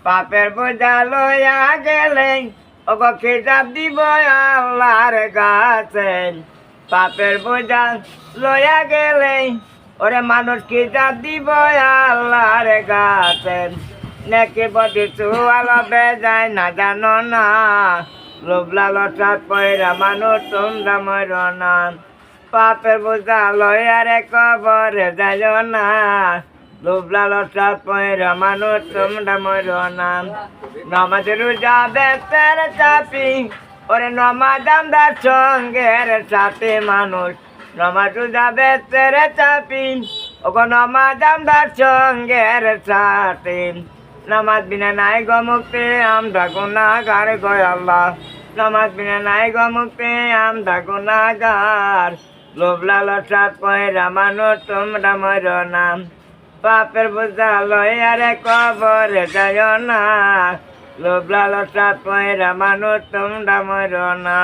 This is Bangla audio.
পাপের বোঝা লইয়া গেলে ওগো খিতাব দিব আল্লাহর কাছে। পাপের বোঝা লইয়া গেলে ওরে মানুষ খিতাব দিব আল্লাহর কাছে। নেকি বদি চুয়ালো বেজায় না জানো না, লোভ লালসাত পয়রা মানুষ তোমরা মর না। পাপের বোঝা লইয়া রে কবরে যায় না, লোভ লালসাত পয়রা মানুষ তোমরা মর না। নামাজ রোজা বেতের চাপি ওরে নামাজ আমদার সঙ্গের সাথে মানুষ। নামাজ রোজা বেতের চাপি ওগো নামাজ আমদার সঙ্গের সাথে। নামাজ বিনা নাই গো মুক্তি আমরা গুনাহগার গো আল্লাহ। নামাজ বিনা নাই গো মুক্তি আমরা গুনাহগার। লোভ লালসাত পয়রা মানুষ তোমরা মর না। পাপের বোঝা লইয়া রে কবরে যায় না, লোভ লালসাত পয়রা মানুষ তোমরা মর না।